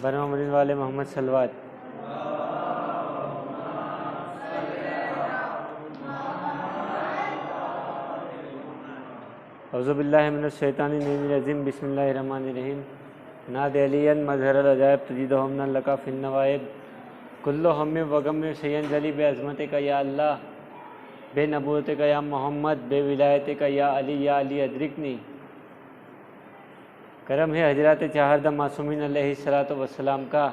बरमरीन वाले मोहम्मद सलवात। औज़ुबिल्लाहि मिनश्शैतानिर्रजीम बिस्मिल्लाहिर्रहमानिर्रहीम। नाद अलियन मज़हरल अजायब तजीदहुम लका फिन नवाइब कुल्लु हम्म वगम शयन जली बे अज़मत का या अल्लाह बे नबूवत का या मोहम्मद बे विलायत का या अली अदरिकनी। करम है हजरत चाहरदम मासूमीन अलैहिस्सलातु वस्सलाम का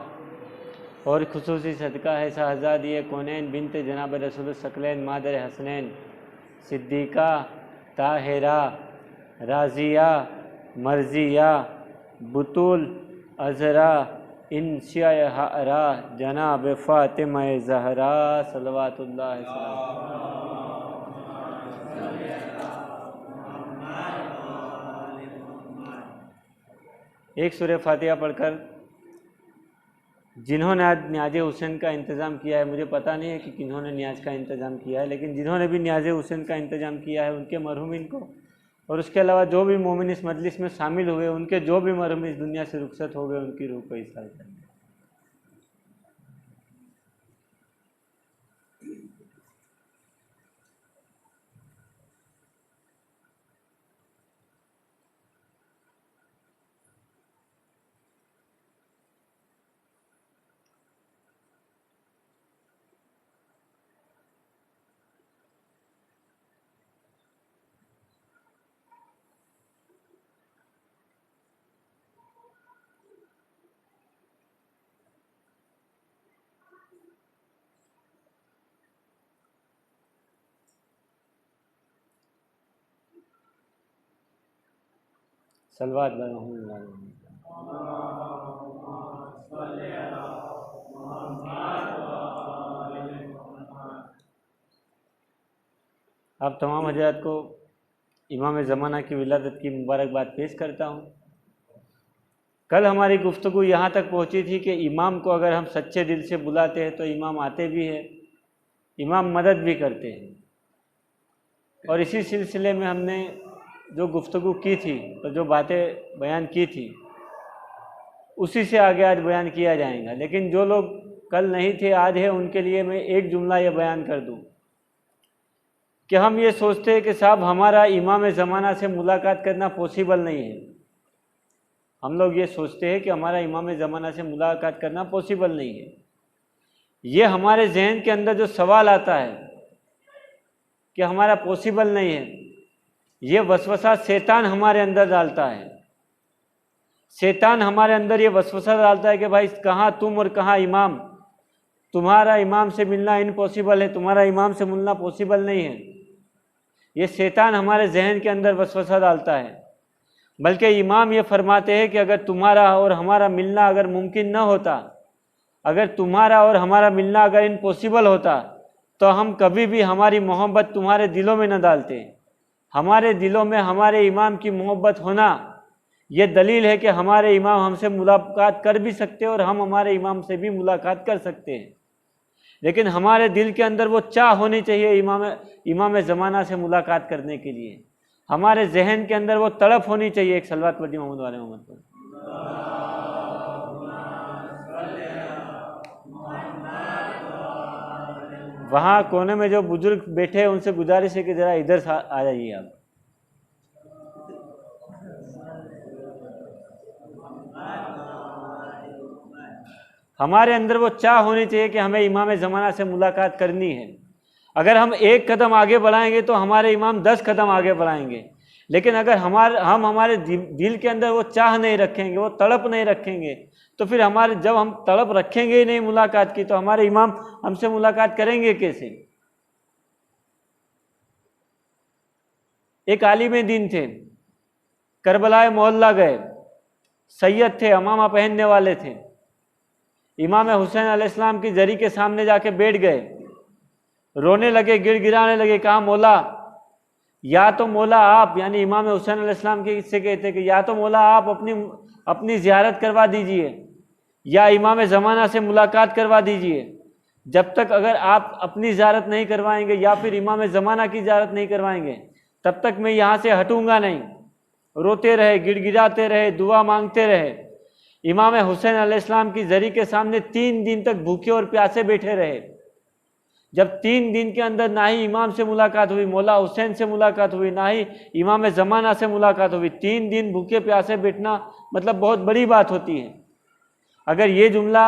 और खुसूसी सदका है शहज़ादी कौनैन बिनत जनाब रसूल सकलैन मादर हसनैन सिद्दीक़ा ताहिरा राज़िया मर्ज़िया बुतूल अज़रा इंशिया जनाब फ़ातिमा ज़हरा सल्लल्लाहु अलैहि वसल्लम। एक सूरह फातिहा पढ़कर जिन्होंने आज न्याज़ हुसैन का इंतज़ाम किया है, मुझे पता नहीं है कि किन्होंने न्याज का इंतज़ाम किया है, लेकिन जिन्होंने भी न्याज़ हुसैन का इंतज़ाम किया है उनके मरहूमिन को और उसके अलावा जो भी मोमिन इस मजलिस में शामिल हुए उनके जो भी मरहूम इस दुनिया से रुखसत हो गए उनकी रूह को इसार करें। सलवात आप तमाम हजरात को इमाम ज़माना की विलादत की मुबारकबाद पेश करता हूँ। कल हमारी गुफ्तगू यहाँ तक पहुँची थी कि इमाम को अगर हम सच्चे दिल से बुलाते हैं तो इमाम आते भी है, इमाम मदद भी करते हैं। और इसी सिलसिले में हमने जो गुफ्तगू की थी तो जो बातें बयान की थी उसी से आगे आज बयान किया जाएगा। लेकिन जो लोग कल नहीं थे आज है उनके लिए मैं एक जुमला ये बयान कर दूं कि हम ये सोचते हैं कि साहब हमारा इमाम ज़माना से मुलाकात करना पॉसिबल नहीं है। हम लोग ये सोचते हैं कि हमारा इमाम ज़माना से मुलाकात करना पॉसिबल नहीं है। ये हमारे जहन के अंदर जो सवाल आता है कि हमारा पॉसिबल नहीं है, ये वसवसा शैतान हमारे अंदर डालता है। शैतान हमारे अंदर ये वसवसा डालता है कि भाई कहाँ तुम और कहाँ इमाम, तुम्हारा इमाम से मिलना इम्पॉसिबल है, तुम्हारा इमाम से मिलना पॉसिबल नहीं है। ये शैतान हमारे जहन के अंदर वसवसा डालता है। बल्कि इमाम ये फरमाते हैं कि अगर तुम्हारा और हमारा मिलना अगर मुमकिन न होता, अगर तुम्हारा और हमारा मिलना अगर इम्पॉसिबल होता तो हम कभी भी हमारी मोहब्बत तुम्हारे दिलों में न डालते। हमारे दिलों में हमारे इमाम की मोहब्बत होना ये दलील है कि हमारे इमाम हमसे मुलाकात कर भी सकते हैं और हम हमारे इमाम से भी मुलाकात कर सकते हैं। लेकिन हमारे दिल के अंदर वो चाह होनी चाहिए इमाम ज़माना से मुलाकात करने के लिए। हमारे जहन के अंदर वो तड़प होनी चाहिए। एक सलवात पढ़िए मोहम्मद वाले मोहम्मद पर। वहाँ कोने में जो बुजुर्ग बैठे हैं उनसे गुजारिश है कि ज़रा इधर आ जाइए आप। हमारे अंदर वो चाह होनी चाहिए कि हमें इमाम ज़माना से मुलाकात करनी है। अगर हम एक कदम आगे बढ़ाएंगे तो हमारे इमाम 10 कदम आगे बढ़ाएंगे। लेकिन अगर हम हमारे दिल के अंदर वो चाह नहीं रखेंगे, वो तड़प नहीं रखेंगे, तो फिर जब हम तड़प रखेंगे ही नहीं मुलाकात की तो हमारे इमाम हमसे मुलाकात करेंगे कैसे। एक आलिम दीन थे, करबला मोहल्ला गए, सैयद थे, अमामा पहनने वाले थे। इमाम हुसैन अलैहिस्सलाम की जरी के सामने जाके बैठ गए, रोने लगे, गिड़गिड़ाने लगे। कहा मौला, या तो मौला आप, यानी इमाम हुसैन अलैहिस्सलाम के किस्से कहते कि या तो मौला आप अपनी ज़ियारत करवा दीजिए या इमाम ज़माना से मुलाकात करवा दीजिए। जब तक अगर आप अपनी ज़ियारत नहीं करवाएंगे या फिर इमाम ज़माना की ज़ियारत नहीं करवाएंगे तब तक मैं यहाँ से हटूंगा नहीं। रोते रहे, गिड़गिड़ाते रहे, दुआ मांगते रहे। इमाम हुसैन अलैहिस्सलाम की जरी के सामने 3 दिन तक भूखे और प्यासे बैठे रहे। जब 3 दिन के अंदर ना ही इमाम से मुलाकात हुई, मौला हुसैन से मुलाकात हुई, ना ही इमाम ज़माना से मुलाकात हुई, 3 दिन भूखे प्यासे बैठना मतलब बहुत बड़ी बात होती है। अगर ये जुमला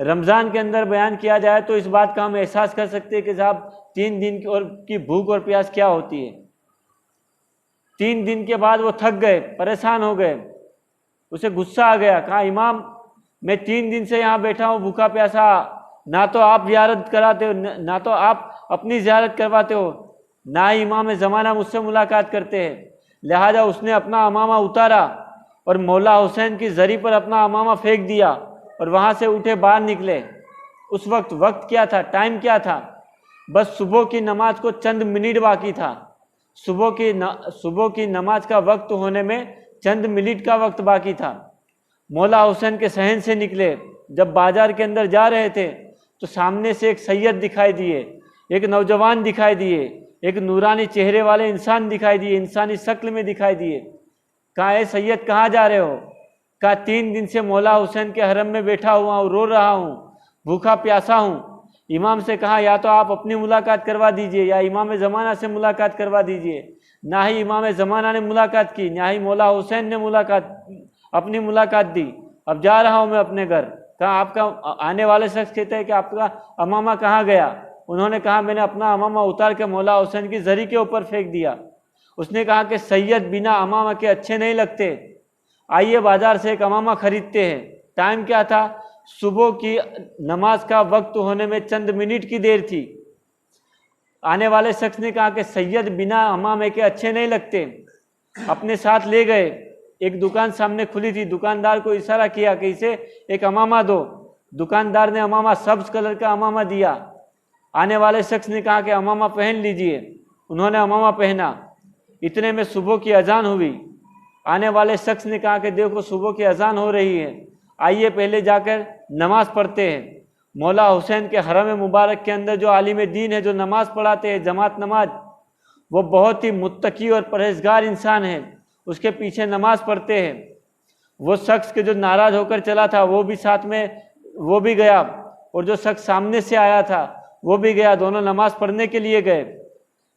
रमज़ान के अंदर बयान किया जाए तो इस बात का हम एहसास कर सकते हैं कि साहब 3 दिन की भूख और प्यास क्या होती है। 3 दिन के बाद वो थक गए, परेशान हो गए, उसे गुस्सा आ गया, कहा इमाम मैं 3 दिन से यहाँ बैठा हूँ भूखा प्यासा, ना तो आप ज़ियारत कराते हो, ना तो आप अपनी ज़ियारत करवाते हो, ना ही इमाम ज़माना मुझसे मुलाकात करते हैं। लिहाजा उसने अपना अमामा उतारा और मौला हुसैन की जरी पर अपना अमामा फेंक दिया और वहाँ से उठे बाहर निकले। उस वक्त क्या था, टाइम क्या था, बस सुबह की नमाज को चंद मिनट बाकी था। सुबह की नमाज का वक्त होने में चंद मिनट का वक्त बाकी था। मौला हुसैन के सहन से निकले, जब बाजार के अंदर जा रहे थे तो सामने से एक सैयद दिखाई दिए, एक नौजवान दिखाई दिए, एक नूरानी चेहरे वाले इंसान दिखाई दिए, इंसानी शक्ल में दिखाई दिए। कहा ए सैयद कहाँ जा रहे हो? कहा 3 दिन से मौला हुसैन के हरम में बैठा हुआ हूँ, रो रहा हूँ, भूखा प्यासा हूँ। इमाम से कहा या तो आप अपनी मुलाकात करवा दीजिए या इमाम ज़माना से मुलाकात करवा दीजिए। ना ही इमाम ज़माना ने मुलाकात की, ना ही मौला हुसैन ने अपनी मुलाकात दी। अब जा रहा हूँ मैं अपने घर। कहा आपका आने वाले शख्स कहते हैं कि आपका अमामा कहाँ गया? उन्होंने कहा मैंने अपना अमामा उतार के मौला हुसैन की जरी के ऊपर फेंक दिया। उसने कहा कि सैयद बिना अमामा के अच्छे नहीं लगते, आइए बाजार से एक अमामा खरीदते हैं। टाइम क्या था? सुबह की नमाज का वक्त होने में चंद मिनट की देर थी। आने वाले शख्स ने कहा कि सैयद बिना अमामे के अच्छे नहीं लगते। अपने साथ ले गए, एक दुकान सामने खुली थी, दुकानदार को इशारा किया कि इसे एक अमामा दो। दुकानदार ने अमामा सब्ज कलर का अमामा दिया। आने वाले शख्स ने कहा कि अमामा पहन लीजिए। उन्होंने अमामा पहना। इतने में सुबह की अजान हुई। आने वाले शख्स ने कहा कि देखो सुबह की अजान हो रही है, आइए पहले जाकर नमाज पढ़ते हैं। मौला हुसैन के हरम मुबारक के अंदर जो आलिम दीन है, जो नमाज पढ़ाते हैं जमात नमाज, वो बहुत ही मुत्तकी और परहेजगार इंसान है, उसके पीछे नमाज पढ़ते हैं। वो शख्स के जो नाराज होकर चला था वो भी साथ में वो भी गया, और जो शख्स सामने से आया था वो भी गया। दोनों नमाज पढ़ने के लिए गए।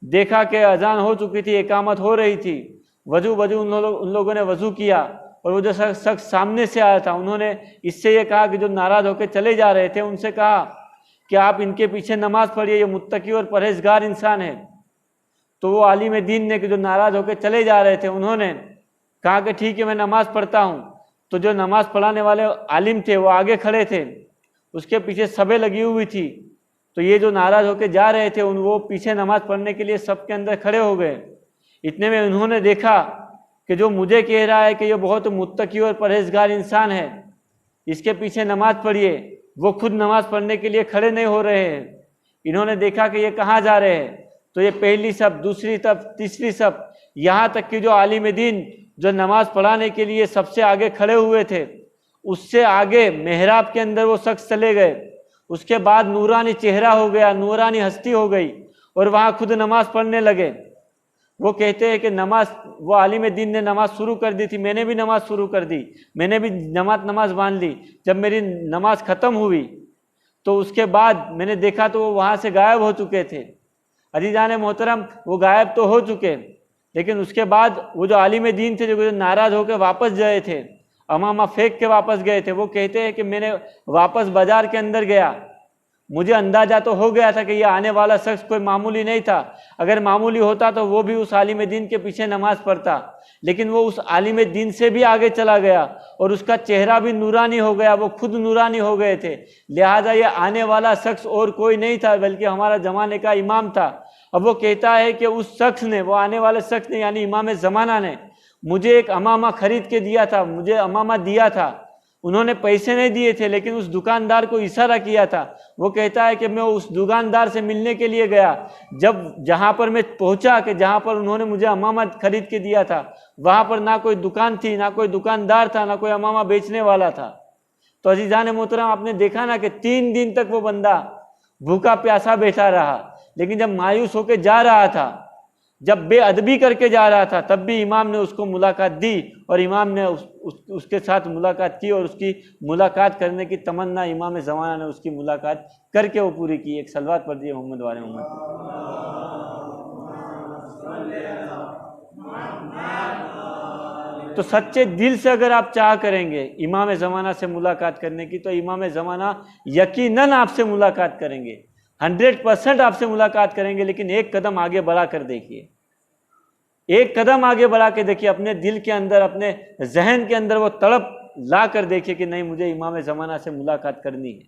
देखा कि अजान हो चुकी थी, इकामत हो रही थी। वजू उन लोगों ने वजू किया, और वो जो शख्स सामने से आया था उन्होंने इससे ये कहा कि जो नाराज होकर चले जा रहे थे उनसे कहा कि आप इनके पीछे नमाज पढ़िए, ये मुत्तकी और परहेजगार इंसान है। तो वो आलिम दीन ने कि जो नाराज होकर चले जा रहे थे उन्होंने कहा कि ठीक है मैं नमाज पढ़ता हूँ। तो जो नमाज पढ़ाने वाले आलिम थे वो आगे खड़े थे, उसके पीछे सबे लगी हुई थी। तो ये जो नाराज होकर जा रहे थे वो पीछे नमाज पढ़ने के लिए सबके अंदर खड़े हो गए। इतने में उन्होंने देखा कि जो मुझे कह रहा है कि ये बहुत मुत्तकी और परहेजगार इंसान है, इसके पीछे नमाज पढ़िए, वो खुद नमाज पढ़ने के लिए खड़े नहीं हो रहे हैं। इन्होंने देखा कि ये कहाँ जा रहे हैं, तो ये पहली सब, दूसरी सब, तीसरी सब, यहाँ तक कि जो आलिम दीन जो नमाज पढ़ाने के लिए सबसे आगे खड़े हुए थे उससे आगे मेहराब के अंदर वो शख्स चले गए। उसके बाद नूरानी चेहरा हो गया, नूरानी हस्ती हो गई, और वहाँ खुद नमाज पढ़ने लगे। वो कहते हैं कि वो आलिम दीन ने नमाज शुरू कर दी थी, मैंने भी नमाज शुरू कर दी, मैंने भी नमाज बांध ली। जब मेरी नमाज ख़त्म हुई तो उसके बाद मैंने देखा तो वो वहाँ से गायब हो चुके थे। अजीज़ान मोहतरम, वो गायब तो हो चुके, लेकिन उसके बाद वो जो आलिम दीन थे जो नाराज़ होकर वापस गए थे, अमामा फेंक के वापस गए थे, वो कहते हैं कि मैंने वापस बाज़ार के अंदर गया, मुझे अंदाजा तो हो गया था कि ये आने वाला शख्स कोई मामूली नहीं था। अगर मामूली होता तो वो भी उस आलिम दीन के पीछे नमाज पढ़ता, लेकिन वो उस आलिम दीन से भी आगे चला गया और उसका चेहरा भी नूरानी हो गया, वो खुद नूरानी हो गए थे। लिहाजा ये आने वाला शख्स और कोई नहीं था बल्कि हमारा ज़माने का इमाम था। अब वो कहता है कि उस शख्स ने, वो आने वाले शख्स ने यानी इमाम ज़माना ने मुझे एक अमामा खरीद के दिया था, मुझे अमामा दिया था। उन्होंने पैसे नहीं दिए थे, लेकिन उस दुकानदार को इशारा किया था। वो कहता है कि मैं उस दुकानदार से मिलने के लिए गया, जब जहाँ पर मैं पहुँचा कि जहाँ पर उन्होंने मुझे अमामा खरीद के दिया था वहाँ पर ना कोई दुकान थी, ना कोई दुकानदार था, ना कोई अमामा बेचने वाला था। तो अजीज़ान मोहतरम, आपने देखा ना कि 3 दिन तक वो बंदा भूखा प्यासा बैठा रहा, लेकिन जब मायूस होकर जा रहा था जब बेअदबी करके जा रहा था तब भी इमाम ने उसको मुलाकात दी और इमाम ने उसके साथ मुलाकात की और उसकी मुलाकात करने की तमन्ना इमाम ज़माना ने उसकी मुलाकात करके वो पूरी की। एक सलवात पढ़ दिए मोहम्मद वाले मोहम्मद। तो सच्चे दिल से अगर आप चाह करेंगे इमाम ज़माना से मुलाकात करने की तो इमाम ज़माना यकीनन आपसे मुलाकात करेंगे, 100% आपसे मुलाकात करेंगे। लेकिन एक कदम आगे बढ़ा कर देखिए, एक कदम आगे बढ़ा के देखिए, अपने दिल के अंदर, अपने जहन के अंदर वो तड़प ला कर देखिए कि नहीं, मुझे इमाम ज़माना से मुलाकात करनी है।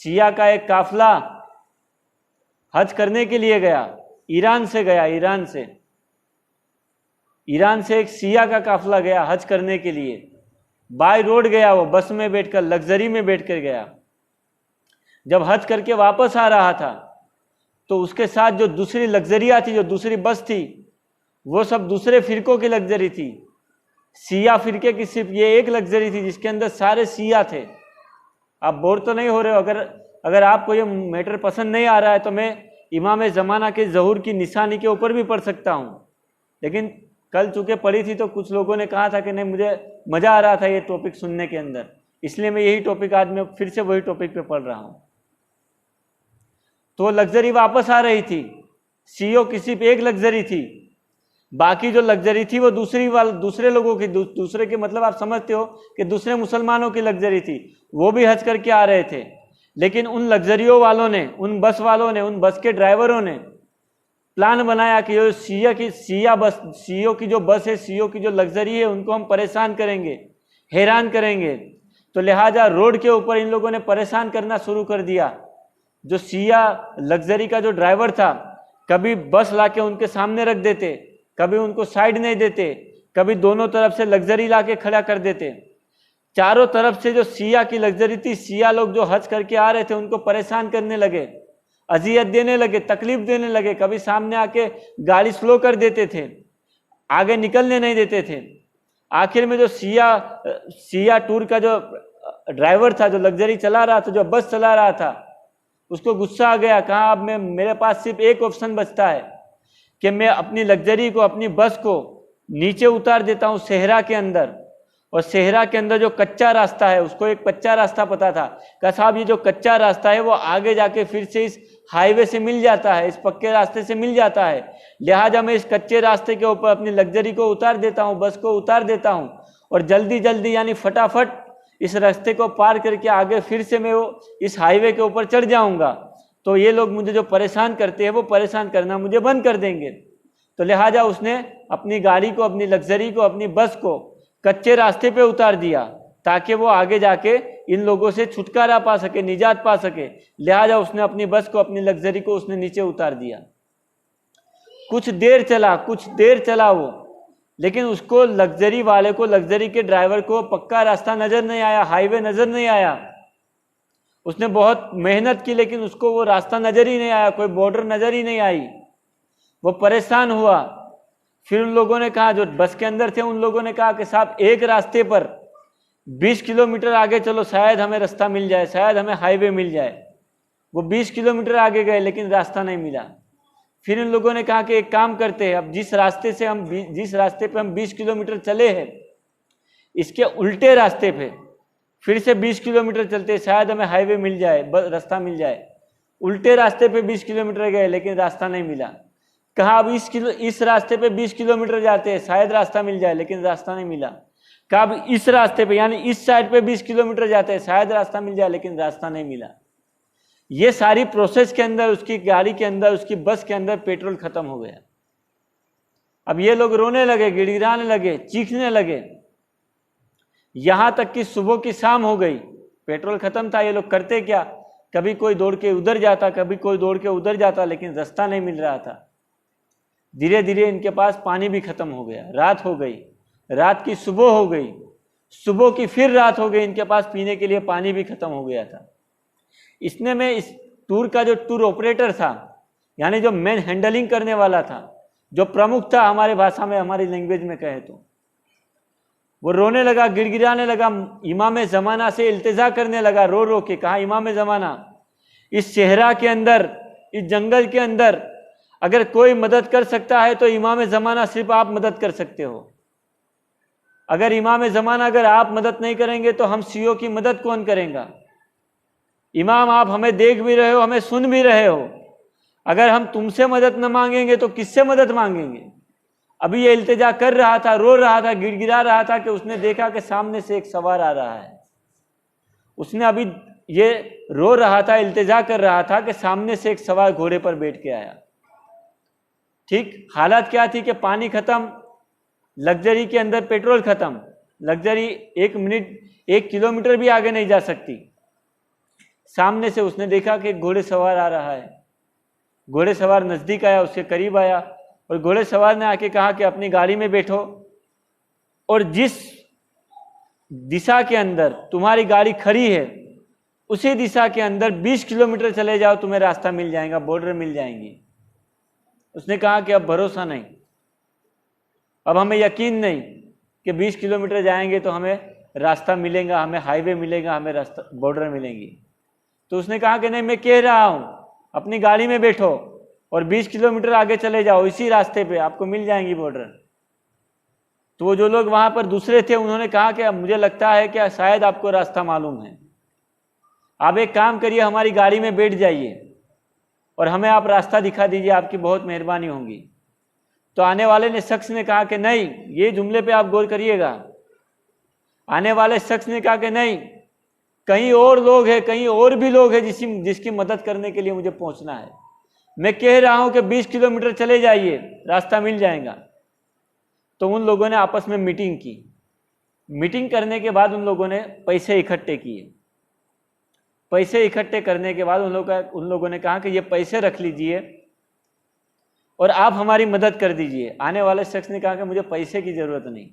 शिया का एक काफिला हज करने के लिए गया, ईरान से गया, ईरान से एक शिया का काफिला गया हज करने के लिए। बाय रोड गया, वो बस में बैठकर, लग्जरी में बैठकर गया। जब हज करके वापस आ रहा था तो उसके साथ जो दूसरी लग्जरिया थी, जो दूसरी बस थी, वो सब दूसरे फिरकों की लग्जरी थी। शिया फिरके की सिर्फ ये एक लग्जरी थी जिसके अंदर सारे शिया थे। आप बोर तो नहीं हो रहे हो? अगर आपको ये मैटर पसंद नहीं आ रहा है तो मैं इमाम ज़माना के ज़हूर की निशानी के ऊपर भी पढ़ सकता हूँ, लेकिन कल चूँकि पढ़ी थी तो कुछ लोगों ने कहा था कि नहीं, मुझे मज़ा आ रहा था ये टॉपिक सुनने के अंदर, इसलिए मैं यही टॉपिक आज मैं फिर से वही टॉपिक पे पढ़ रहा हूँ। तो लग्जरी वापस आ रही थी, सीओ की सिर्फ एक लग्जरी थी, बाकी जो लग्जरी थी वो दूसरे लोगों की, दूसरे के मतलब आप समझते हो कि दूसरे मुसलमानों की लग्जरी थी, वो भी हज करके आ रहे थे। लेकिन उन लग्जरियों वालों ने, उन बस वालों ने, उन बस के ड्राइवरों ने प्लान बनाया कि जो सीओ की जो बस है, सीओ की जो लग्जरी है, उनको हम परेशान करेंगे, हैरान करेंगे। तो लिहाजा रोड के ऊपर इन लोगों ने परेशान करना शुरू कर दिया। जो शिया लग्जरी का जो ड्राइवर था, कभी बस लाके उनके सामने रख देते, कभी उनको साइड नहीं देते, कभी दोनों तरफ से लग्जरी लाके खड़ा कर देते। चारों तरफ से जो शिया की लग्जरी थी, शिया लोग जो हज करके आ रहे थे, उनको परेशान करने लगे, अजियत देने लगे, तकलीफ देने लगे। कभी सामने आके गाड़ी स्लो कर देते थे, आगे निकलने नहीं देते थे। आखिर में जो शिया टूर का जो ड्राइवर था, जो लग्जरी चला रहा था, जो बस चला रहा था, उसको गुस्सा आ गया। कहा अब मेरे पास सिर्फ एक ऑप्शन बचता है कि मैं अपनी लग्जरी को, अपनी बस को नीचे उतार देता हूँ सहरा के अंदर। और सहरा के अंदर जो कच्चा रास्ता है, उसको एक कच्चा रास्ता पता था, कहा साहब ये जो कच्चा रास्ता है वो आगे जाके फिर से इस हाईवे से मिल जाता है, इस पक्के रास्ते से मिल जाता है, लिहाजा मैं इस कच्चे रास्ते के ऊपर अपनी लग्जरी को उतार देता हूँ, बस को उतार देता हूँ, और जल्दी जल्दी यानी फटाफट इस रास्ते को पार करके आगे फिर से मैं वो इस हाईवे के ऊपर चढ़ जाऊँगा। तो ये लोग मुझे जो परेशान करते हैं वो परेशान करना मुझे बंद कर देंगे। तो लिहाजा उसने अपनी गाड़ी को, अपनी लग्जरी को, अपनी बस को कच्चे रास्ते पे उतार दिया ताकि वो आगे जाके इन लोगों से छुटकारा पा सके, निजात पा सके। लिहाजा उसने अपनी बस को, अपनी लग्जरी को उसने नीचे उतार दिया। कुछ देर चला वो, लेकिन उसको, लग्जरी वाले को, लग्जरी के ड्राइवर को पक्का रास्ता नजर नहीं आया, हाईवे नजर नहीं आया। उसने बहुत मेहनत की लेकिन उसको वो रास्ता नजर ही नहीं आया, कोई बॉर्डर नजर ही नहीं आई। वो परेशान हुआ। फिर उन लोगों ने कहा, जो बस के अंदर थे, उन लोगों ने कहा कि साहब एक रास्ते पर 20 किलोमीटर आगे चलो, शायद हमें रास्ता मिल जाए, शायद हमें हाईवे मिल जाए। वो 20 किलोमीटर आगे गए लेकिन रास्ता नहीं मिला। फिर इन लोगों ने कहा कि एक काम करते हैं, अब जिस रास्ते पे हम 20 किलोमीटर चले हैं, इसके उल्टे रास्ते पे फिर से 20 किलोमीटर चलते, शायद हमें हाईवे मिल जाए, रास्ता मिल जाए। उल्टे रास्ते पे 20 किलोमीटर गए लेकिन रास्ता नहीं मिला। कहा अब इस रास्ते पे 20 किलोमीटर जाते हैं, शायद रास्ता मिल जाए, लेकिन रास्ता नहीं मिला। कहा अब इस रास्ते पे यानी इस साइड पे 20 किलोमीटर जाते हैं, शायद रास्ता मिल जाए, लेकिन रास्ता नहीं मिला। ये सारी प्रोसेस के अंदर, उसकी गाड़ी के अंदर, उसकी बस के अंदर पेट्रोल खत्म हो गया। अब ये लोग रोने लगे, गिड़गिड़ाने लगे, चीखने लगे, यहां तक कि सुबह की शाम हो गई, पेट्रोल खत्म था। ये लोग करते क्या, कभी कोई दौड़ के उधर जाता, कभी कोई दौड़ के उधर जाता, लेकिन रास्ता नहीं मिल रहा था। धीरे धीरे इनके पास पानी भी खत्म हो गया, रात हो गई, रात की सुबह हो गई, सुबह की फिर रात हो गई, इनके पास पीने के लिए पानी भी खत्म हो गया था। इसने में इस टूर का जो टूर ऑपरेटर था, यानी जो मेन हैंडलिंग करने वाला था, जो प्रमुख था, हमारे भाषा में, हमारी लैंग्वेज में कहे तो, वो रोने लगा, गिड़गिड़ाने लगा, इमाम ज़माना से इल्तिजा करने लगा, रो रो के। कहा इमाम ज़माना, इस सहरा के अंदर, इस जंगल के अंदर अगर कोई मदद कर सकता है तो इमाम ज़माना सिर्फ आप मदद कर सकते हो। अगर इमाम ज़माना अगर आप मदद नहीं करेंगे तो हम शियों की मदद कौन करेगा? इमाम, आप हमें देख भी रहे हो, हमें सुन भी रहे हो, अगर हम तुमसे मदद न मांगेंगे तो किससे मदद मांगेंगे? अभी ये इल्तिजा कर रहा था, रो रहा था, गिड़गिड़ा रहा था कि उसने देखा कि सामने से एक सवार आ रहा है। उसने अभी ये रो रहा था, इल्तिजा कर रहा था कि सामने से एक सवार घोड़े पर बैठ के आया। ठीक हालत क्या थी कि पानी खत्म, लग्जरी के अंदर पेट्रोल खत्म, लग्जरी 1 किलोमीटर भी आगे नहीं जा सकती। सामने से उसने देखा कि घोड़े सवार आ रहा है। घोड़े सवार नजदीक आया, उसके करीब आया और घोड़े सवार ने आके कहा कि अपनी गाड़ी में बैठो और जिस दिशा के अंदर तुम्हारी गाड़ी खड़ी है उसी दिशा के अंदर 20 किलोमीटर चले जाओ, तुम्हें रास्ता मिल जाएगा, बॉर्डर मिल जाएंगी। उसने कहा कि अब भरोसा नहीं, अब हमें यकीन नहीं कि 20 किलोमीटर जाएंगे तो हमें रास्ता मिलेगा, हमें हाईवे मिलेगा, हमें रास्ता बॉर्डर मिलेंगी। तो उसने कहा कि नहीं, मैं कह रहा हूं अपनी गाड़ी में बैठो और 20 किलोमीटर आगे चले जाओ, इसी रास्ते पे आपको मिल जाएंगी बॉर्डर। तो वो जो लोग वहां पर दूसरे थे उन्होंने कहा कि मुझे लगता है कि शायद आपको रास्ता मालूम है, आप एक काम करिए, हमारी गाड़ी में बैठ जाइए और हमें आप रास्ता दिखा दीजिए, आपकी बहुत मेहरबानी होगी। तो आने वाले ने शख्स ने कहा कि नहीं, ये जुमले पे आप गौर करिएगा। आने वाले शख्स ने कहा कि नहीं, कहीं और लोग हैं, कहीं और भी लोग हैं जिसकी मदद करने के लिए मुझे पहुंचना है। मैं कह रहा हूं कि 20 किलोमीटर चले जाइए, रास्ता मिल जाएगा। तो उन लोगों ने आपस में मीटिंग की। मीटिंग करने के बाद उन लोगों ने पैसे इकट्ठे किए। पैसे इकट्ठे करने के बाद उन लोगों ने कहा कि ये पैसे रख लीजिए और आप हमारी मदद कर दीजिए। आने वाले शख्स ने कहा कि मुझे पैसे की जरूरत नहीं,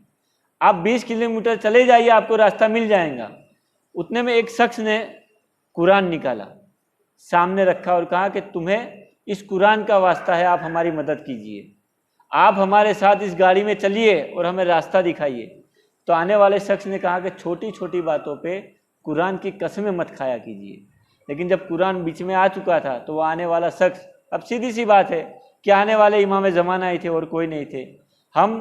आप 20 किलोमीटर चले जाइए, आपको रास्ता मिल जाएगा। उतने में एक शख्स ने कुरान निकाला, सामने रखा और कहा कि तुम्हें इस कुरान का वास्ता है, आप हमारी मदद कीजिए, आप हमारे साथ इस गाड़ी में चलिए और हमें रास्ता दिखाइए। तो आने वाले शख्स ने कहा कि छोटी छोटी बातों पे कुरान की कसमें मत खाया कीजिए। लेकिन जब कुरान बीच में आ चुका था तो वो आने वाला शख्स, अब सीधी सी बात है कि आने वाले इमाम ज़माना ही थे और कोई नहीं थे। हम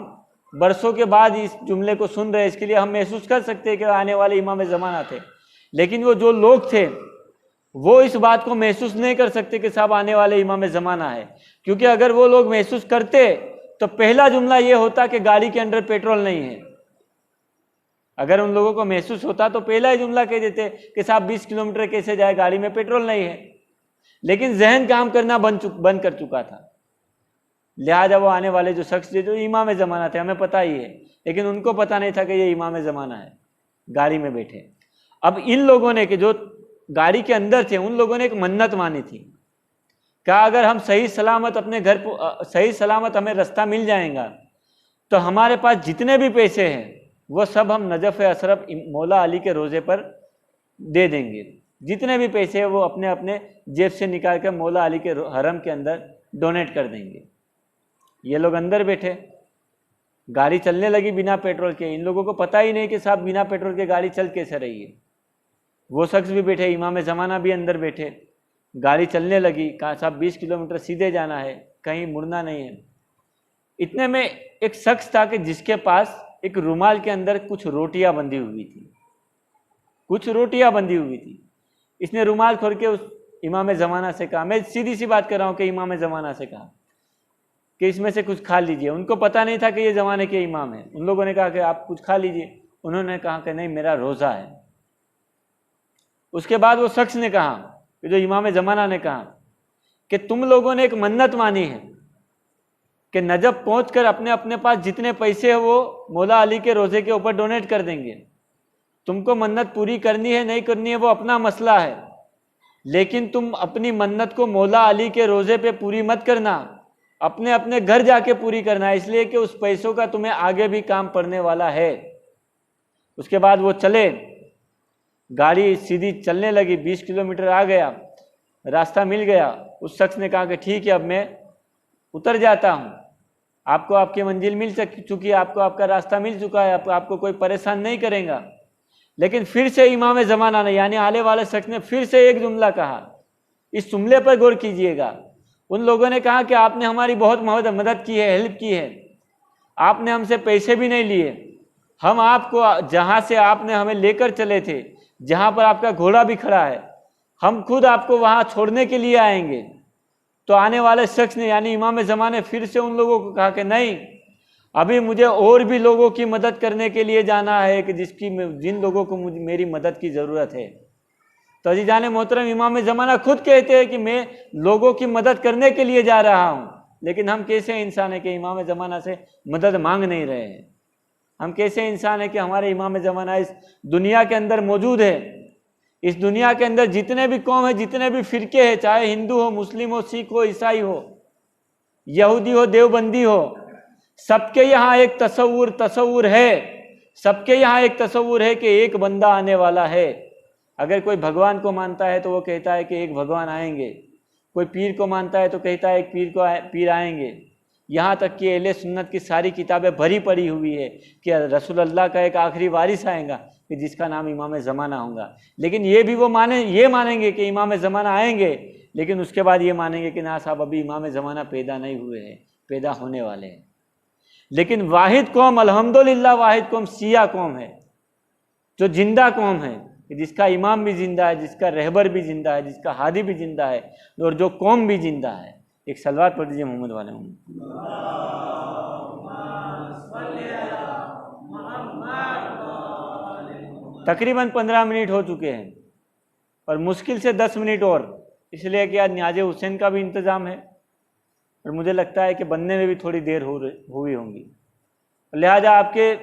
बरसों के बाद इस जुमले को सुन रहे हैं, इसके लिए हम महसूस कर सकते हैं कि आने वाले इमाम ज़माना थे। लेकिन वो जो लोग थे वो इस बात को महसूस नहीं कर सकते कि साहब आने वाले इमाम ज़माना है, क्योंकि अगर वो लोग महसूस करते तो पहला जुमला ये होता कि गाड़ी के अंदर पेट्रोल नहीं है। अगर उन लोगों को महसूस होता तो पहला ही जुमला कह देते कि साहब 20 किलोमीटर कैसे जाए, गाड़ी में पेट्रोल नहीं है। लेकिन जहन काम करना बंद कर चुका था। लिहाजा वो आने वाले जो शख्स थे जो इमाम ज़माना थे, हमें पता ही है, लेकिन उनको पता नहीं था कि ये इमाम ज़माना है, गाड़ी में बैठे। अब इन लोगों ने कि जो गाड़ी के अंदर थे, उन लोगों ने एक मन्नत मानी थी, क्या अगर हम सही सलामत अपने घर सही सलामत हमें रास्ता मिल जाएगा तो हमारे पास जितने भी पैसे हैं वो सब हम नजफ़ अशरफ मौला अली के रोज़े पर दे देंगे। जितने भी पैसे हैं वो अपने अपने जेब से निकाल कर मौला अली के हरम के अंदर डोनेट कर देंगे। ये लोग अंदर बैठे, गाड़ी चलने लगी बिना पेट्रोल के। इन लोगों को पता ही नहीं कि साहब बिना पेट्रोल के गाड़ी चल कैसे रही है। वो शख्स भी बैठे, इमाम ज़माना भी अंदर बैठे, गाड़ी चलने लगी। कहा साहब 20 किलोमीटर सीधे जाना है, कहीं मुड़ना नहीं है। इतने में एक शख्स था कि जिसके पास एक रुमाल के अंदर कुछ रोटियां बंधी हुई थी, कुछ रोटियां बंधी हुई थी। इसने रुमाल खोल के उस इमाम ज़माना से कहा, मैं सीधी सी बात कर रहा हूँ कि इमाम ज़माना से कहा कि इसमें से कुछ खा लीजिए। उनको पता नहीं था कि ये ज़माने के इमाम है। उन लोगों ने कहा कि आप कुछ खा लीजिए। उन्होंने कहा कि नहीं, मेरा रोज़ा है। उसके बाद वो शख्स ने कहा, जो इमाम ज़माना ने कहा कि तुम लोगों ने एक मन्नत मानी है कि नजब पहुंचकर अपने अपने पास जितने पैसे हैं वो मौला अली के रोज़े के ऊपर डोनेट कर देंगे। तुमको मन्नत पूरी करनी है नहीं करनी है वो अपना मसला है, लेकिन तुम अपनी मन्नत को मौला अली के रोज़े पे पूरी मत करना, अपने अपने घर जाके पूरी करना, इसलिए कि उस पैसों का तुम्हें आगे भी काम पड़ने वाला है। उसके बाद वो चले, गाड़ी सीधी चलने लगी। 20 किलोमीटर आ गया, रास्ता मिल गया। उस शख्स ने कहा कि ठीक है, अब मैं उतर जाता हूँ, आपको आपकी मंजिल मिल चुकी है, आपको आपका रास्ता मिल चुका है, आपको कोई परेशान नहीं करेगा। लेकिन फिर से इमाम ज़माना ने, यानी आने वाले शख्स ने फिर से एक जुमला कहा। इस जुमले पर गौर कीजिएगा। उन लोगों ने कहा कि आपने हमारी बहुत मदद की है, हेल्प की है, आपने हमसे पैसे भी नहीं लिए, हम आपको जहाँ से आपने हमें लेकर चले थे, जहाँ पर आपका घोड़ा भी खड़ा है, हम खुद आपको वहाँ छोड़ने के लिए आएंगे। तो आने वाले शख्स ने यानी इमाम ज़माना ने फिर से उन लोगों को कहा कि नहीं, अभी मुझे और भी लोगों की मदद करने के लिए जाना है कि जिन लोगों को मेरी मदद की ज़रूरत है। तो अजीज़ान मोहतरम, इमाम ज़माना खुद कहते हैं कि मैं लोगों की मदद करने के लिए जा रहा हूँ, लेकिन हम कैसे इंसान है कि इमाम ज़माना से मदद मांग नहीं रहे हैं। हम कैसे इंसान है कि हमारे इमाम ज़माना इस दुनिया के अंदर मौजूद है। इस दुनिया के अंदर जितने भी कौम है, जितने भी फ़िरके हैं, चाहे हिंदू हो, मुस्लिम हो, सिख हो, ईसाई हो, यहूदी हो, देवबंदी हो, सबके यहाँ एक तसव्वुर है। सबके यहाँ एक तसव्वुर है कि एक बंदा आने वाला है। अगर कोई भगवान को मानता है तो वो कहता है कि एक भगवान आएंगे, कोई पीर को मानता है तो कहता है एक पीर आएंगे। यहाँ तक कि अहले सुन्नत की सारी किताबें भरी पड़ी हुई है कि रसूल अल्लाह का एक आखिरी वारिस आएगा कि जिसका नाम इमाम ज़माना होगा। लेकिन ये भी वो ये मानेंगे कि इमाम ज़माना आएंगे, लेकिन उसके बाद ये मानेंगे कि ना साहब, अभी इमाम ज़माना पैदा नहीं हुए हैं, पैदा होने वाले हैं। लेकिन वाहिद कौम, अल्हम्दुलिल्लाह, वाहिद कौम शिया कौम है, जो जिंदा कौम है, जिसका इमाम भी जिंदा है, जिसका रहबर भी जिंदा है, जिसका हादी भी जिंदा है, और जो कौम भी जिंदा है। एक सलवात पढ़ दीजिए मोहम्मद वाले मोहम्मद। तकरीबन 15 मिनट हो चुके हैं और मुश्किल से 10 मिनट और, इसलिए कि आज न्याज़े हुसैन का भी इंतज़ाम है और मुझे लगता है कि बनने में भी थोड़ी देर हुई होंगी। लिहाजा आपके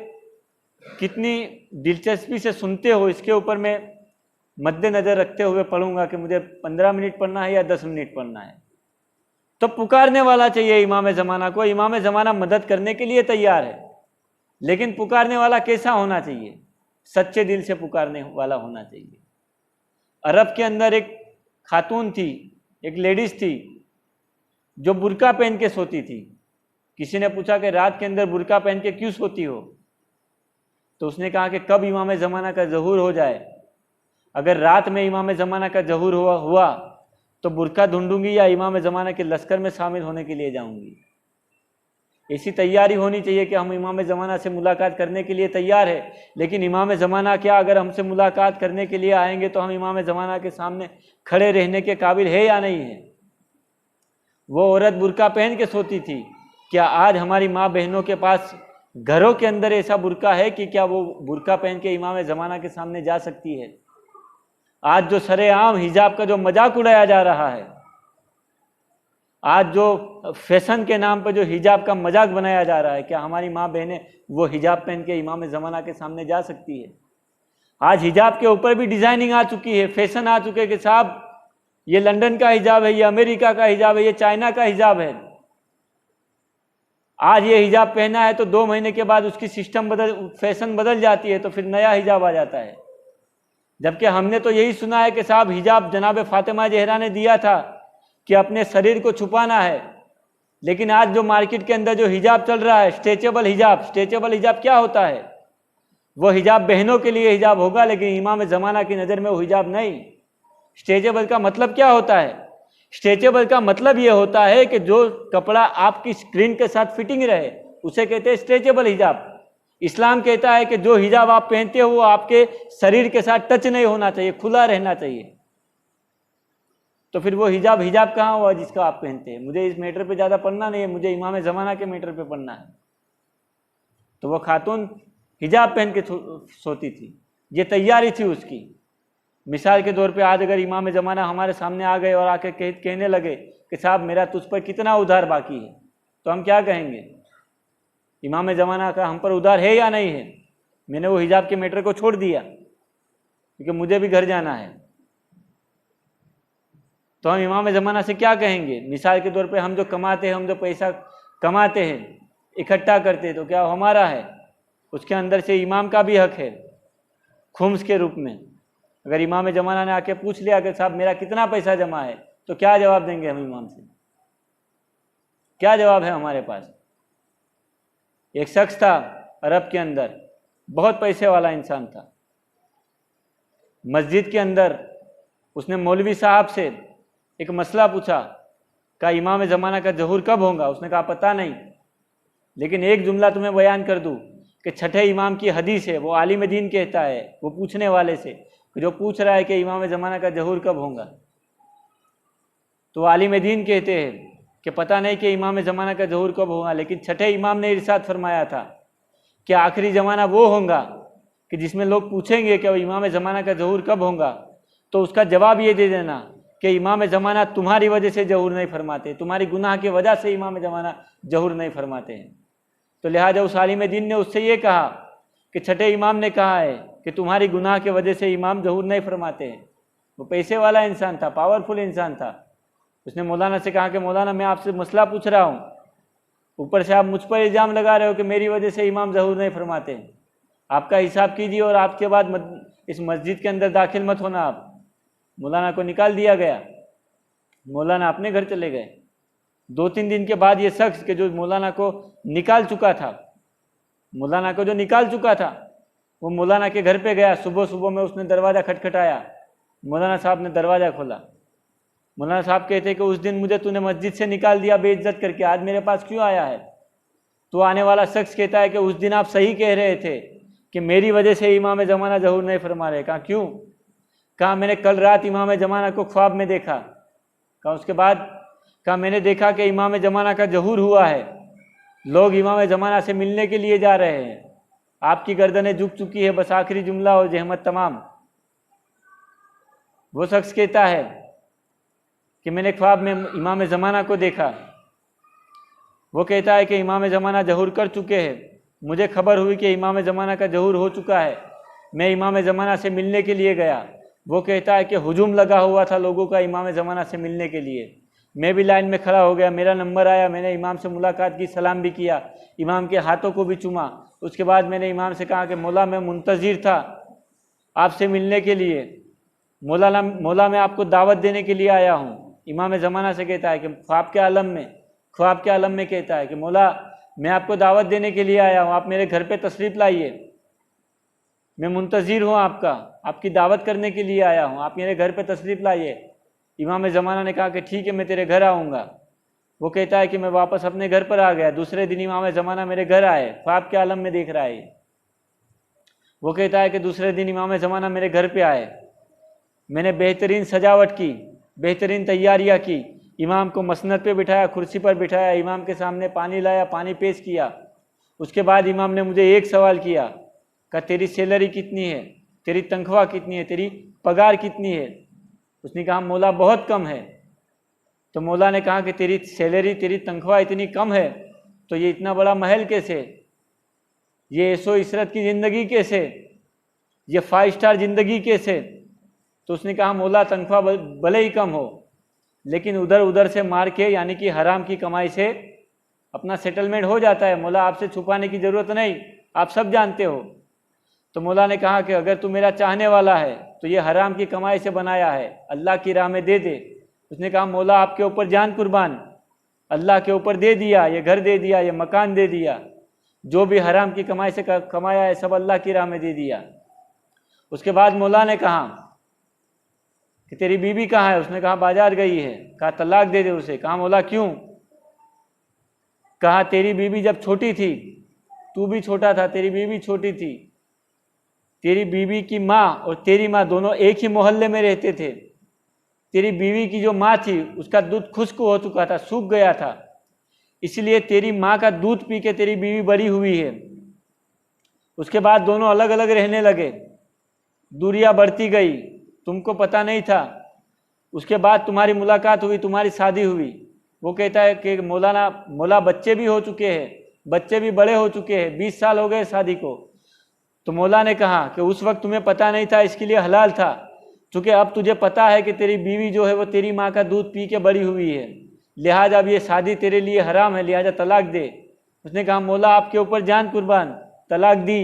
कितनी दिलचस्पी से सुनते हो इसके ऊपर मैं मद्देनज़र रखते हुए पढ़ूंगा कि मुझे 15 मिनट पढ़ना है या 10 मिनट पढ़ना है। तो पुकारने वाला चाहिए इमाम ज़माना को। इमाम ज़माना मदद करने के लिए तैयार है, लेकिन पुकारने वाला कैसा होना चाहिए? सच्चे दिल से पुकारने वाला होना चाहिए। अरब के अंदर एक खातून थी, एक लेडीज़ थी जो बुर्का पहन के सोती थी। किसी ने पूछा कि रात के अंदर बुर्का पहन के क्यों सोती हो? तो उसने कहा कि कब इमाम ज़माना का ज़हूर हो जाए, अगर रात में इमाम ज़माना का ज़हूर हुआ तो बुर्का ढूंढूंगी या इमाम ज़माना के लश्कर में शामिल होने के लिए जाऊंगी। ऐसी तैयारी होनी चाहिए कि हम इमाम ज़माना से मुलाकात करने के लिए तैयार है, लेकिन इमाम ज़माना क्या अगर हमसे मुलाकात करने के लिए आएंगे तो हम इमाम ज़माना के सामने खड़े रहने के काबिल है या नहीं है? वो औरत बुर्का पहन के सोती थी। क्या आज हमारी माँ बहनों के पास घरों के अंदर ऐसा बुर्का है कि क्या वो बुर्का पहन के इमाम ज़माना के सामने जा सकती है? आज जो सरेआम हिजाब का जो मजाक उड़ाया जा रहा है, आज जो फैशन के नाम पर जो हिजाब का मजाक बनाया जा रहा है, क्या हमारी माँ बहनें वो हिजाब पहन के इमाम ज़माना के सामने जा सकती है? आज हिजाब के ऊपर भी डिज़ाइनिंग आ चुकी है, फैशन आ चुके कि साहब ये लंदन का हिजाब है, ये अमेरिका का हिजाब है, ये चाइना का हिजाब है। आज ये हिजाब पहना है तो 2 महीने के बाद उसकी फैशन बदल जाती है, तो फिर नया हिजाब आ जाता है। जबकि हमने तो यही सुना है कि साहब हिजाब जनाब फातिमा ज़हरा ने दिया था कि अपने शरीर को छुपाना है। लेकिन आज जो मार्केट के अंदर जो हिजाब चल रहा है, स्ट्रेचेबल हिजाब क्या होता है? वो हिजाब बहनों के लिए हिजाब होगा, लेकिन इमाम ज़माना की नज़र में वो हिजाब नहीं। स्ट्रेचेबल का मतलब क्या होता है? स्ट्रेचेबल का मतलब ये होता है कि जो कपड़ा आपकी स्क्रीन के साथ फिटिंग रहे, उसे कहते हैं स्ट्रेचेबल हिजाब। इस्लाम कहता है कि जो हिजाब आप पहनते हो वो आपके शरीर के साथ टच नहीं होना चाहिए, खुला रहना चाहिए। तो फिर वो हिजाब कहाँ हुआ जिसका आप पहनते हैं? मुझे इस मैटर पे ज़्यादा पढ़ना नहीं है, मुझे इमाम ज़माना के मैटर पे पढ़ना है। तो वो खातून हिजाब पहन के सोती थी, ये तैयारी थी उसकी। मिसाल के तौर पे आज अगर इमाम ज़माना हमारे सामने आ गए और आके कहने लगे कि साहब मेरा तुझ पर कितना उधार बाकी है, तो हम क्या कहेंगे? इमाम ज़माना का हम पर उधार है या नहीं है? मैंने वो हिजाब के मैटर को छोड़ दिया क्योंकि मुझे भी घर जाना है। तो हम इमाम ज़माना से क्या कहेंगे? मिसाल के तौर पे हम जो कमाते हैं, हम जो पैसा कमाते हैं, इकट्ठा करते हैं, तो क्या हमारा है? उसके अंदर से इमाम का भी हक है खुम्स के रूप में। अगर इमाम ज़माना ने आके पूछ लिया कि साहब मेरा कितना पैसा जमा है, तो क्या जवाब देंगे हम इमाम से? क्या जवाब है हमारे पास? एक शख्स था अरब के अंदर, बहुत पैसे वाला इंसान था। मस्जिद के अंदर उसने मौलवी साहब से एक मसला पूछा कहा इमाम ज़माना का ज़हूर कब होगा? उसने कहा पता नहीं, लेकिन एक जुमला तुम्हें बयान कर दूँ कि छठे इमाम की हदीस है, वो आलिम दीन कहता है, वो पूछने वाले से जो पूछ रहा है कि इमाम ज़माना का ज़हूर कब होगा, तो आलिम दीन कहते हैं कि पता नहीं कि इमाम ज़माना का ज़हूर कब होगा, लेकिन छठे इमाम ने इरशाद फरमाया था कि आखिरी ज़माना वो होगा कि जिसमें लोग पूछेंगे कि इमाम ज़माना का ज़हूर कब होगा, तो उसका जवाब ये दे देना कि इमाम ज़माना तुम्हारी वजह से ज़हूर नहीं फरमाते, तुम्हारी गुनाह की वजह से इमाम ज़माना ज़हूर नहीं फरमाते हैं। तो लिहाजा उस आलिम दीन ने उससे ये कहा कि छठे इमाम ने कहा है कि तुम्हारी गुनाह की वजह से इमाम ज़हूर नहीं फरमाते हैं। वो पैसे वाला इंसान था, पावरफुल इंसान था। उसने मौलाना से कहा कि मौलाना मैं आपसे मसला पूछ रहा हूँ, ऊपर से आप मुझ पर इल्ज़ाम लगा रहे हो कि मेरी वजह से इमाम ज़हूर नहीं फरमाते हैं, आपका हिसाब कीजिए और आपके बाद इस मस्जिद के अंदर दाखिल मत होना। आप मौलाना को निकाल दिया गया, मौलाना अपने घर चले गए। 2-3 दिन के बाद ये शख्स के जो मौलाना को निकाल चुका था, वो मौलाना के घर पे गया। सुबह सुबह में उसने दरवाज़ा खटखटाया, मौलाना साहब ने दरवाज़ा खोला। मौलाना साहब कहते कि उस दिन मुझे तूने मस्जिद से निकाल दिया बेइज्जत करके, आज मेरे पास क्यों आया है? तो आने वाला शख्स कहता है कि उस दिन आप सही कह रहे थे कि मेरी वजह से इमाम ज़माना ज़हूर नहीं फरमा रहे। कहा क्यों? कहा मैंने कल रात इमाम ज़माना को ख्वाब में देखा। कहा उसके बाद? कहा मैंने देखा कि इमाम ज़माना का ज़हूर हुआ है, लोग इमाम ज़माना से मिलने के लिए जा रहे हैं, आपकी गर्दनें झुक चुकी है, बस आखिरी जुमला और जहमत तमाम। वो शख्स कहता है कि मैंने ख्वाब में इमाम ज़माना को देखा। वो कहता है कि इमाम ज़माना ज़हूर कर चुके हैं, मुझे खबर हुई कि इमाम ज़माना का ज़हूर हो चुका है, मैं इमाम ज़माना से मिलने के लिए गया। वो कहता है कि हुजूम लगा हुआ था लोगों का इमाम ज़माना से मिलने के लिए, मैं भी लाइन में खड़ा हो गया, मेरा नंबर आया, मैंने इमाम से मुलाकात की, सलाम भी किया, इमाम के हाथों को भी चूमा। उसके बाद मैंने इमाम से कहा कि मौला मैं मुंतज़िर था आपसे मिलने के लिए, मौला मैं आपको दावत देने के लिए आया हूँ। इमाम ज़माना से कहता है कि ख्वाब के आलम में कहता है कि मौला मैं आपको दावत देने के लिए आया हूँ, आप मेरे घर पे तशरीफ़ लाइए, मैं मुंतज़िर हूँ आपकी दावत करने के लिए आया हूँ, आप मेरे घर पे तशरीफ़ लाइए। इमाम ज़माना ने कहा कि ठीक है मैं तेरे घर आऊँगा। वो कहता है कि मैं वापस अपने घर पर आ गया। दूसरे दिन इमाम ज़माना मेरे घर आए, ख्वाब के आलम में देख रहा है। वो कहता है कि दूसरे दिन इमाम ज़माना मेरे घर पे आए, मैंने बेहतरीन सजावट की, बेहतरीन तैयारियां की, इमाम को मसनद पे बिठाया, कुर्सी पर बिठाया, इमाम के सामने पानी लाया, पानी पेश किया। उसके बाद इमाम ने मुझे एक सवाल किया, कहा तेरी सैलरी कितनी है, तेरी तनख्वाह कितनी है, तेरी पगार कितनी है? उसने कहा मौला बहुत कम है। तो मौला ने कहा कि तेरी सैलरी, तेरी तनख्वाह इतनी कम है तो ये इतना बड़ा महल कैसे, ये ऐशो इशरत की ज़िंदगी कैसे, ये 5 स्टार ज़िंदगी कैसे? तो उसने कहा मौला तनख्वाह भले ही कम हो, लेकिन उधर उधर से मार के यानी कि हराम की कमाई से अपना सेटलमेंट हो जाता है, मौला आपसे छुपाने की ज़रूरत नहीं, आप सब जानते हो। तो मौला ने कहा कि अगर तू मेरा चाहने वाला है तो ये हराम की कमाई से बनाया है, अल्लाह की राह में दे दे। उसने कहा मौला आपके ऊपर जान कुर्बान, अल्लाह के ऊपर दे दिया, ये घर दे दिया, ये मकान दे दिया, जो भी हराम की कमाई से कमाया है सब अल्लाह की राह में दे दिया। उसके बाद मौला ने कहा कि तेरी बीवी कहाँ है? उसने कहा बाजार गई है। कहा तलाक दे दे उसे। कहा मौला क्यों? कहा तेरी बीवी जब छोटी थी, तू भी छोटा था, तेरी बीवी छोटी थी, तेरी बीवी की माँ और तेरी माँ दोनों एक ही मोहल्ले में रहते थे। तेरी बीवी की जो माँ थी उसका दूध खुश्क हो चुका था, सूख गया था, इसलिए तेरी माँ का दूध पी के तेरी बीवी बड़ी हुई है। उसके बाद दोनों अलग अलग रहने लगे, दूरियां बढ़ती गई, तुमको पता नहीं था। उसके बाद तुम्हारी मुलाकात हुई, तुम्हारी शादी हुई। वो कहता है कि मौला बच्चे भी हो चुके हैं, बच्चे भी बड़े हो चुके हैं, 20 साल हो गए शादी को। तो मौला ने कहा कि उस वक्त तुम्हें पता नहीं था, इसके लिए हलाल था, चूँकि अब तुझे पता है कि तेरी बीवी जो है वो तेरी माँ का दूध पी के बड़ी हुई है, लिहाजा अब ये शादी तेरे लिए हराम है, लिहाजा तलाक दे। उसने कहा मौला आपके ऊपर जान कुर्बान, तलाक दी।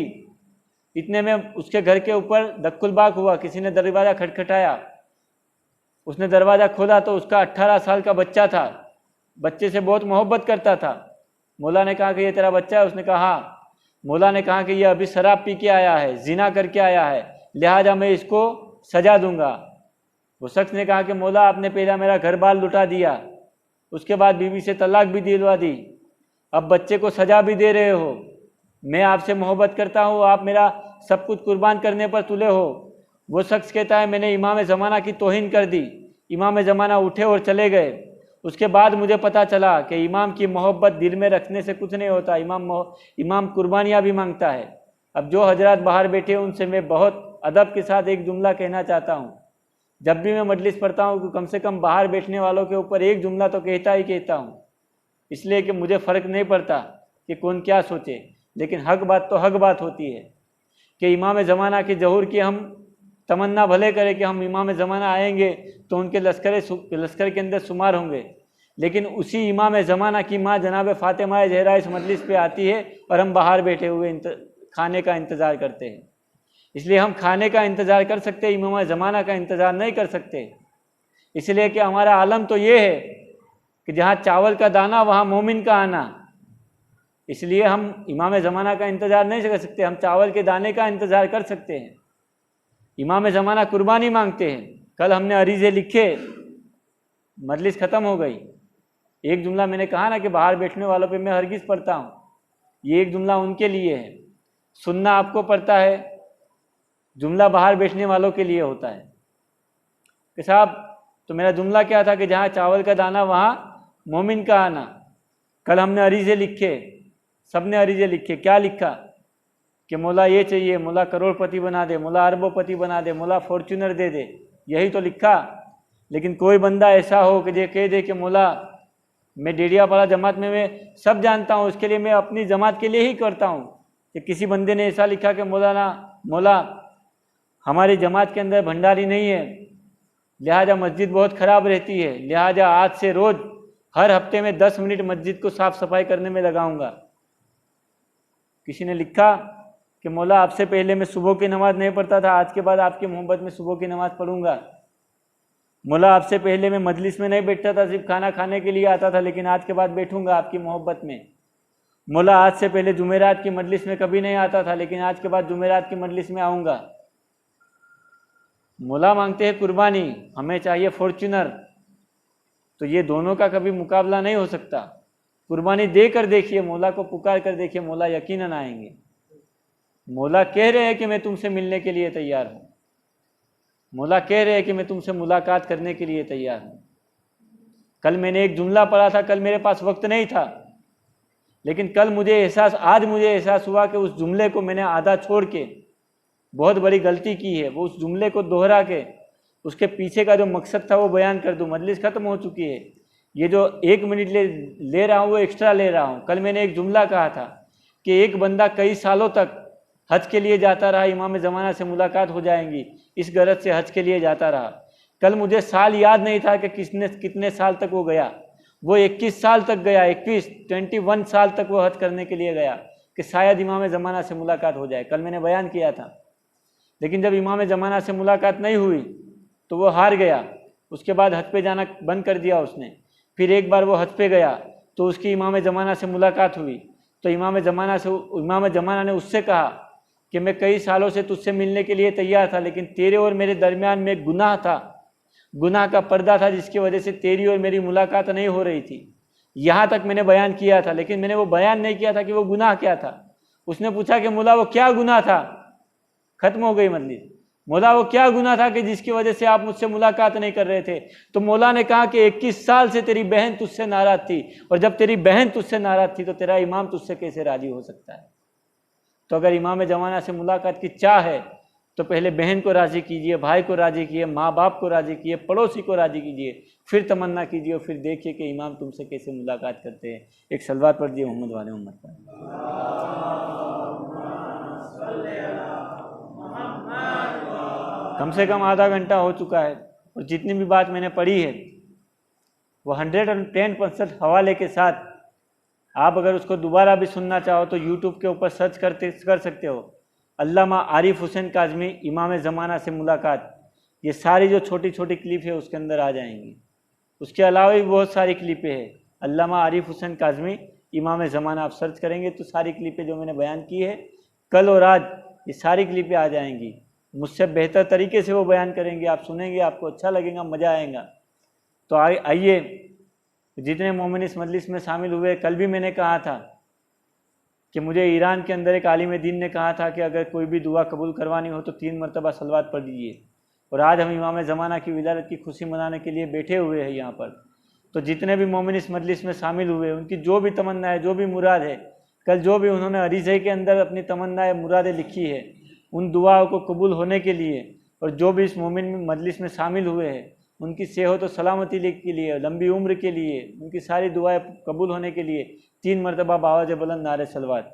इतने में उसके घर के ऊपर दक्कुलबाग हुआ, किसी ने दरवाज़ा खटखटाया। उसने दरवाज़ा खोला तो उसका 18 साल का बच्चा था, बच्चे से बहुत मोहब्बत करता था। मौला ने कहा कि ये तेरा बच्चा है? उसने कहा हाँ। मौला ने कहा कि ये अभी शराब पी के आया है, जिना करके आया है, लिहाजा मैं इसको सजा दूंगा। वो शख्स ने कहा कि मौला आपने पहला मेरा घर बार लुटा दिया, उसके बाद बीवी से तलाक भी दिलवा दी, अब बच्चे को सजा भी दे रहे हो, मैं आपसे मोहब्बत करता हूँ, आप मेरा सब कुछ कुर्बान करने पर तुले हो। वो शख्स कहता है मैंने इमाम ज़माना की तौहीन कर दी, इमाम ज़माना उठे और चले गए। उसके बाद मुझे पता चला कि इमाम की मोहब्बत दिल में रखने से कुछ नहीं होता, इमाम कुर्बानियाँ भी मांगता है। अब जो हजरात बाहर बैठे हैं उनसे मैं बहुत अदब के साथ एक जुमला कहना चाहता हूँ, जब भी मैं मजलिस पढ़ता हूँ कि कम से कम बाहर बैठने वालों के ऊपर एक जुमला तो कहता ही कहता हूँ, इसलिए कि मुझे फ़र्क नहीं पड़ता कि कौन क्या सोचे, लेकिन हक बात तो हक बात होती है कि इमाम ज़माना के ज़हूर की हम तमन्ना भले करें कि हम इमाम ज़माना आएंगे तो उनके लश्कर के अंदर शुमार होंगे, लेकिन उसी इमाम ज़माना की माँ जनाब फ़ातिमा ज़हरा इस मजलिस पे आती है और हम बाहर बैठे हुए खाने का इंतज़ार करते हैं। इसलिए हम खाने का इंतज़ार कर सकते, इमाम ज़माना का इंतज़ार नहीं कर सकते, इसलिए कि हमारा आलम तो ये है कि जहाँ चावल का दाना वहाँ मोमिन का आना। इसलिए हम इमाम ज़माना का इंतज़ार नहीं कर सकते, हम चावल के दाने का इंतज़ार कर सकते हैं। इमाम ज़माना कुर्बानी मांगते हैं। कल हमने अरीज़े लिखे, मजलिस ख़त्म हो गई। एक जुमला मैंने कहा ना कि बाहर बैठने वालों पे मैं हरगिज़ पढ़ता हूँ, ये एक जुमला उनके लिए है। सुनना आपको पड़ता है, जुमला बाहर बैठने वालों के लिए होता है कि साहब तो मेरा जुमला क्या था कि जहाँ चावल का दाना वहाँ मोमिन का आना। कल हमने अरीज़े लिखे, सबने अरीज़े लिखे, क्या लिखा कि मौला ये चाहिए, मौला करोड़पति बना दे, मौला अरबोपति बना दे, मौला फॉर्च्यूनर दे दे, यही तो लिखा। लेकिन कोई बंदा ऐसा हो कि ये कह दे कि मौला मैं डेडियापाड़ा जमात में मैं सब जानता हूँ, उसके लिए मैं अपनी जमात के लिए ही करता हूँ। कि किसी बंदे ने ऐसा लिखा कि मौला हमारी जमात के अंदर भंडारी नहीं है, लिहाजा मस्जिद बहुत ख़राब रहती है, लिहाजा आज से रोज़ हर हफ्ते में 10 मिनट मस्जिद को साफ़ सफाई करने में लगाऊंगा। किसी ने लिखा कि मौला आपसे पहले मैं सुबह की नमाज़ नहीं पढ़ता था, आज के बाद आपकी मोहब्बत में सुबह की नमाज़ पढ़ूंगा। मौला आपसे पहले मैं मजलिस में नहीं बैठता था, सिर्फ खाना खाने के लिए आता था, लेकिन आज के बाद बैठूंगा आपकी मोहब्बत में। मौला आज से पहले जुमेरात की मजलिस में कभी नहीं आता था, लेकिन आज के बाद जुमेरात की मजलिस में आऊँगा। मौला मांगते हैं कुर्बानी, हमें चाहिए फॉर्च्यूनर। तो ये दोनों का कभी मुकाबला नहीं हो सकता। कुर्बानी दे कर देखिए, मौला को पुकार कर देखिए, मौला यकीनन आएंगे। मौला कह रहे हैं कि मैं तुमसे मिलने के लिए तैयार हूँ, मौला कह रहे हैं कि मैं तुमसे मुलाकात करने के लिए तैयार हूँ। कल मैंने एक जुमला पढ़ा था, कल मेरे पास वक्त नहीं था, लेकिन कल आज मुझे एहसास हुआ कि उस जुमले को मैंने आधा छोड़ के बहुत बड़ी गलती की है। वो उस जुमले को दोहरा के उसके पीछे का जो मकसद था वो बयान कर दूँ। मजलिस ख़त्म हो चुकी है, ये जो 1 मिनट ले रहा हूँ वो एक्स्ट्रा ले रहा हूँ। कल मैंने एक जुमला कहा था कि एक बंदा कई सालों तक हज के लिए जाता रहा, इमाम ज़माना से मुलाकात हो जाएंगी, इस गरज से हज के लिए जाता रहा। कल मुझे साल याद नहीं था कि कितने साल तक वो गया। वो 21 साल तक गया, 21 साल तक वो हज करने के लिए गया कि शायद इमाम ज़माना से मुलाकात हो जाए। कल मैंने बयान किया था, लेकिन जब इमाम ज़माना से मुलाकात नहीं हुई तो वो हार गया। उसके बाद हज पे जाना बंद कर दिया उसने। फिर एक बार वो हज पे गया तो उसकी इमाम ज़माना से मुलाकात हुई, तो इमाम ज़माना ने उससे कहा कि मैं कई सालों से तुझसे मिलने के लिए तैयार था, लेकिन तेरे और मेरे दरमियान में गुनाह था, गुनाह का पर्दा था, जिसकी वजह से तेरी और मेरी मुलाकात नहीं हो रही थी। यहाँ तक मैंने बयान किया था, लेकिन मैंने वो बयान नहीं किया था कि वो गुनाह क्या था। उसने पूछा कि मौला वो क्या गुनाह था, खत्म हो गई मजलिस। मौला वो क्या गुनाह था कि जिसकी वजह से आप मुझसे मुलाकात नहीं कर रहे थे। तो मौला ने कहा कि 21 साल से तेरी बहन तुझसे नाराज थी, और जब तेरी बहन तुझसे नाराज थी तो तेरा इमाम तुझसे कैसे राजी हो सकता है। तो अगर इमाम ज़माना से मुलाकात की चाह है तो पहले बहन को राज़ी कीजिए, भाई को राज़ी कीजिए, माँ बाप को राज़ी कीजिए, पड़ोसी को राज़ी कीजिए, फिर तमन्ना कीजिए और फिर देखिए कि इमाम तुमसे कैसे मुलाकात करते हैं। एक सलवात पढ़ दिए मोहम्मद वाले मोहम्मद पर। कम से कम आधा घंटा हो चुका है और जितनी भी बात मैंने पढ़ी है वो 110% हवाले के साथ, आप अगर उसको दोबारा भी सुनना चाहो तो यूट्यूब के ऊपर सर्च कर सकते हो। अल्लामा आरिफ हुसैन काज़मी इमाम ज़माना से मुलाकात, ये सारी जो छोटी छोटी क्लिप है उसके अंदर आ जाएंगी। उसके अलावा भी बहुत सारी क्लिपें हैं। अल्लामा आरिफ हुसैन काज़मी इमाम ज़माना आप सर्च करेंगे तो सारी क्लिपें जो मैंने बयान की है कल और आज, ये सारी क्लिपें आ जाएंगी। मुझसे बेहतर तरीके से वो बयान करेंगे, आप सुनेंगे, आपको अच्छा लगेगा, मज़ा आएगा। तो आइए जितने मोमिन इस मजलिस में शामिल हुए, कल भी मैंने कहा था कि मुझे ईरान के अंदर एक आलिम दीन ने कहा था कि अगर कोई भी दुआ कबूल करवानी हो तो 3 मरतबा सलवात पढ़ दीजिए। और आज हम इमाम ज़माना की विलादत की खुशी मनाने के लिए बैठे हुए हैं यहाँ पर। तो जितने भी मोमिन इस मजलिस में शामिल हुए, उनकी जो भी तमन्ना है, जो भी मुराद है, कल जो भी उन्होंने अरीज़े के अंदर अपनी तमन्नाएं मुरादें लिखी है, उन दुआओं को कबूल होने के लिए, और जो भी इस मोमिन मजलिस में शामिल हुए हैं उनकी सेहत और सलामती के लिए, लंबी उम्र के लिए, उनकी सारी दुआएं कबूल होने के लिए 3 मरतबा बावाज़ बुलंद नारे सलवात।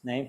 नहीं